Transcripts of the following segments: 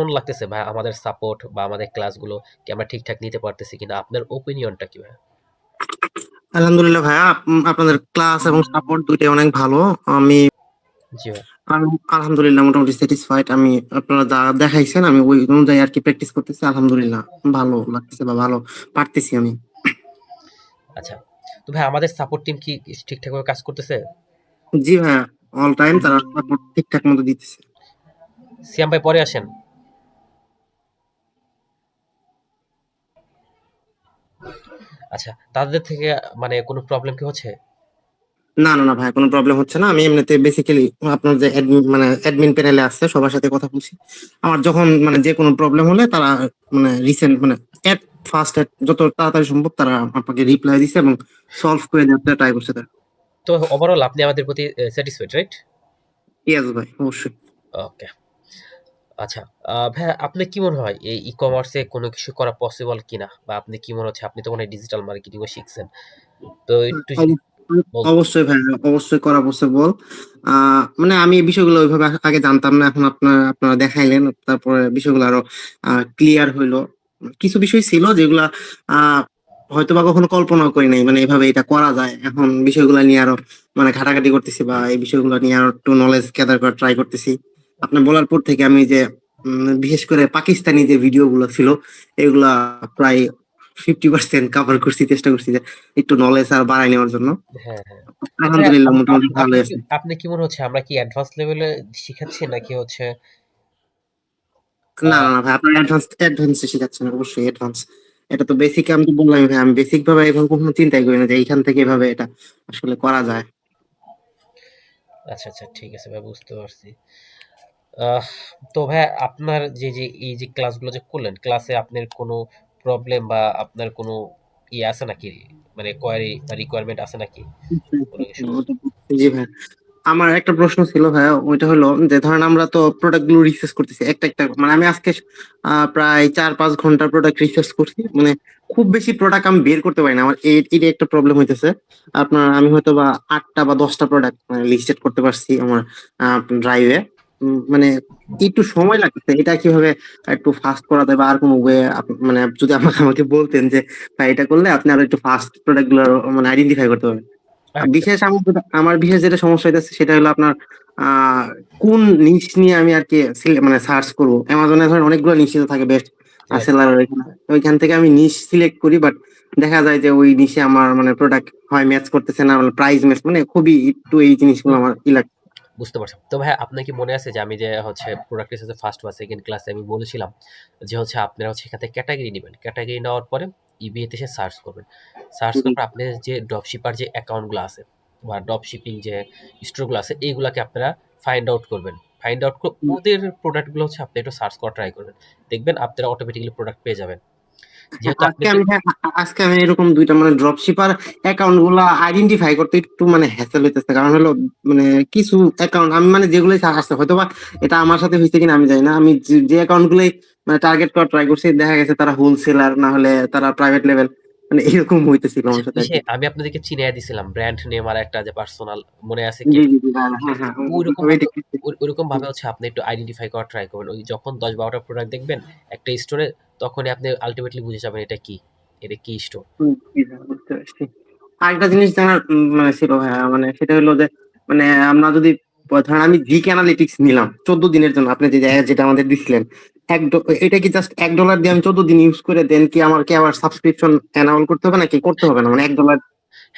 কেমন লাগতেছে ভাই আমাদের সাপোর্ট বা আমাদের ক্লাসগুলো কি আমরা ঠিকঠাক নিতে পারতেছি কিনা? আপনার ওপিনিয়নটা কি ভাই? আলহামদুলিল্লাহ ভাইয়া, আপনাদের ক্লাস এবং সাপোর্ট দুইটাই অনেক ভালো। আমি জি ভাই। আমি আলহামদুলিল্লাহ মোটামুটি স্যাটিসফাইড। আমি আপনারা যা দেখাইছেন আমি ওই অনুযায়ী আর কি প্র্যাকটিস করতেছি। আলহামদুলিল্লাহ ভালো লাগতেছে বা ভালো পারতেছি আমি। আচ্ছা। তো ভাই আমাদের সাপোর্ট টিম কি ঠিকঠাকভাবে কাজ করতেছে? জি ভাইয়া, অল টাইম তারা সাপোর্ট ঠিকঠাক মতো দিতেছে। সিয়াম ভাই পরে আসেন। আচ্ছা, তাদের থেকে মানে কোনো প্রবলেম কি হচ্ছে? না না না ভাই, কোনো প্রবলেম হচ্ছে না। আমি এমনিতে বেসিক্যালি আপনার যে অ্যাডমিন প্যানেলে আছে সবার সাথে কথা বলছি। আমার যখন মানে যে কোনো প্রবলেম হলে তারা মানে রিসেন্ট মানে এট ফার্স্ট যত তাড়াতাড়ি সম্ভব তারা আপনাকে রিপ্লাই দিছে এবং সলভ করে দেওয়ার ট্রাই করছে তারা। তো ওভারঅল আপনি আমাদের প্রতি স্যাটিসফাইড, রাইট? ইয়েস ভাই, অবশ্যই। ওকে। আচ্ছা, ভাইয়া আপনার কি মনে হয় এই ই-কমার্সে কোনো কিছু করা পসিবল কিনা? বা আপনি কি মনে হচ্ছে আপনি তো মনে হয় ডিজিটাল মার্কেটিং ও শিখছেন। তো একটু যদি বলতেন। অবশ্যই ভাই, অবশ্যই করা পসিবল। মানে আমি এই বিষয়গুলো ওইভাবে আগে জানতাম না। এখন আপনারা দেখাইলেন, তারপরে বিষয়গুলো আরো ক্লিয়ার হইলো। কিছু বিষয় ছিল যেগুলা আহ হয়তোবা কখনো কল্পনাও করি নাই, মানে এভাবে এটা করা যায়। এখন বিষয়গুলো নিয়ে আরো মানে ঘাটাঘাটি করতেছি বা এই বিষয়গুলো নিয়ে আরো একটু নলেজ গ্যাদার করার ট্রাই করতেছি। আপনি বলার পর থেকে আমি যে বিশেষ করে পাকিস্তানি যে ভিডিও গুলো ছিল এগুলা প্রায় 50% কভার করছি, চেষ্টা করছি যে একটু নলেজ আর বাড়াই নেওয়ার জন্য। হ্যাঁ, হ্যাঁ। তো ভাইয়া আলহামদুলিল্লাহ মোটামুটি ভালোই আছে। আপনি কি মনে হচ্ছে আমরা কি অ্যাডভান্স লেভেলে শিখাচ্ছি নাকি হচ্ছে না আ না না ভাই, আপনার অ্যাডভান্স শিখাচ্ছেন, অবশ্যই অ্যাডভান্স। এটা তো বেসিক, আমি তো বললাম ভাই, আমি বেসিক ভাবে এভাবে কখনো চিন্তাই করি না যে এইখান থেকে এভাবে এটা আসলে করা যায়। আচ্ছা, আচ্ছা, ঠিক আছে ভাই, বুঝতে পারছি। আহ তো ভাইয়া আপনার যে এই যে ক্লাসগুলো যে করলেন, ক্লাসে আপনার কোনো প্রবলেম বা আপনার কোনো ইয়ে আছে নাকি? মানে কোয়েরি বা রিকোয়ারমেন্ট আছে নাকি? কোনো কিছু? জি ভাই, আমার একটা প্রশ্ন ছিল ভাইয়া, ওইটা হলো যে ধরেন আমরা তো প্রোডাক্ট গুলো রিসার্চ করতেছি একটা একটা, মানে আমি আজকে প্রায় 4-5 ঘন্টা প্রোডাক্ট রিসার্চ করছি। মানে খুব বেশি প্রোডাক্ট আমি বের করতে পারি না, আমার এটা একটা প্রবলেম হইতেছে। আপনার আমি হয়তো বা 8টা বা 10টা প্রোডাক্ট লিস্টেড করতে পারছি আমার ড্রাইভে। মানে একটু সময় লাগছে, এটা কিভাবে একটু ফাস্ট করা যায় বা আর কোনো ওয়ে, মানে যদি আমাকে বলতেন যে ভাই এটা করলে আপনি আরো একটু ফাস্ট প্রোডাক্ট গুলো মানে আইডেন্টিফাই করতে পারবেন। আচ্ছা, বিশেষ আমার বিশেষ যেটা সমস্যা হইতেছে সেটা হলো আপনার আহ কোন নিশ নিয়ে আমি আর কি মানে সার্চ করবো। অ্যামাজনে ধরেন অনেকগুলো নিশ্চিত থাকে বেস্ট রাইট। সেলার, ওইখান থেকে আমি নিশ সিলেক্ট করি, বাট দেখা যায় যে ওই নিশে আমার মানে প্রোডাক্ট হয় ম্যাচ করতেছে না, প্রাইস ম্যাচ, মানে খুবই একটু এই জিনিসগুলো আমার লাগে। বুঝতে পারছি। তো ভাই আপনার কি মনে আছে যে আমি যে হচ্ছে প্রোডাক্ট রিসার্চে ফার্স্ট বা সেকেন্ড ক্লাসে আমি বলেছিলাম যে হচ্ছে আপনারা হচ্ছে এখান থেকে ক্যাটাগরি নিবেন। ক্যাটাগরি নেওয়ার পরে ইবিএ তে এসে সার্চ করবেন। সার্চ করার পর আপনার যে ড্রপশিপার যে অ্যাকাউন্টগুলো আছে বা ড্রপ শিপিং যে স্টোরগুলো আছে এইগুলাকে আপনারা ফাইন্ড আউট করবেন। ফাইন্ড আউট করে ওদের প্রোডাক্টগুলো হচ্ছে আপনি একটু সার্চ করা ট্রাই করবেন। দেখবেন আপনারা অটোমেটিক্যালি প্রোডাক্ট পেয়ে যাবেন। হ্যাঁ, যেহেতু আপনি আজকে আমি এরকম দুইটা মানে ড্রপ শিপার অ্যাকাউন্ট গুলা আইডেন্টিফাই করতে একটু মানে হ্যাসেল হইতেছে। কারণ হলো মানে কিছু অ্যাকাউন্ট আমি মানে যেগুলো আসছে হয়তো বা এটা আমার সাথে হয়েছে কিনা আমি জানি না, আমি যে অ্যাকাউন্ট গুলোই মানে টার্গেট করা ট্রাই করছি দেখা গেছে তারা হোলসেলার না হলে তারা প্রাইভেট লেভেল, মানে এরকম হইতেছিল আচ্ছা, আমার সাথে ওই আর যে কি। আমি আপনাদেরকে চিনিয়ে দিছিলাম ব্র্যান্ড নেম আর একটা যে পার্সোনাল, মনে আছে কি? জি জি জি হ্যাঁ হ্যাঁ হ্যাঁ, ওইরকম ওইটা ভাবে ঠিক। ওইরকম ভাবে হচ্ছে আপনি একটু আইডেন্টিফাই করার ট্রাই করবেন। ওই যখন ১০-১২টা প্রোডাক্ট দেখবেন একটা স্টোরে, তখনই আপনি আল্টিমেটলি বুঝে যাবেন এটা কি, এটা কি স্টোর। জি ভাইয়া, বুঝতে পারছি। আরেকটা জিনিস জানার মানে ছিল ভাইয়া, মানে সেটা হলো যে মানে আমরা যদি ধরেন আমি জিক অ্যানালিটিক্স নিলাম 14 দিনের জন্য, আপনি যেটা আমাদের দিছিলেন, এটা কি জাস্ট $1 দিয়ে আমি 14 দিন ইউজ করে দেন কি আমার কি আবার সাবস্ক্রিপশন এনাবল করতে হবে নাকি করতে হবে না? মানে $1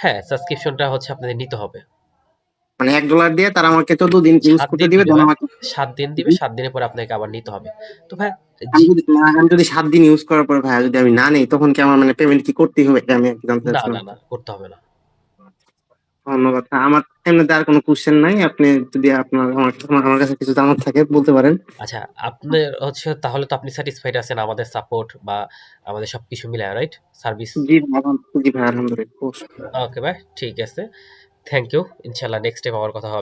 হ্যাঁ, সাবস্ক্রিপশনটা হচ্ছে আপনাদের নিতে হবে। মানে $1 দিয়ে তারা আমাকে 14 দিন ইউজ ৭ করতে দিন দিবে, দিবে দেন ভাই। আমাকে ৭ দিন দিবে, ৭ দিনের পরে আপনাকে আবার নিতে হবে। তো ভাই আমি জি, যদি আমি যদি 7 দিন ইউজ করার পর ভাইয়া যদি আমি না নেই তখন কি আমার মানে পেমেন্ট কি করতেই হবে? এটা আমি আর কি জানতে না, চাচ্ছিলাম। না, না, করতে হবে না। ধন্যবাদ। আমার এমনিতে আর কোনো কোশ্চেন নাই। আপনি যদি আমার কাছে কিছু জানার থাকে বলতে পারেন। আচ্ছা, আপনার হচ্ছে তাহলে তো আপনি স্যাটিসফাইড আছেন আমাদের সাপোর্ট বা আমাদের সবকিছু মিলায়, রাইট? সার্ভিস। জি ভাই, আলহামদুলিল্লাহ। ওকে ভাই, ঠিক আছে। Thank you. ইনশাআল্লাহ নেক্সট টাইম আবার কথা হবে।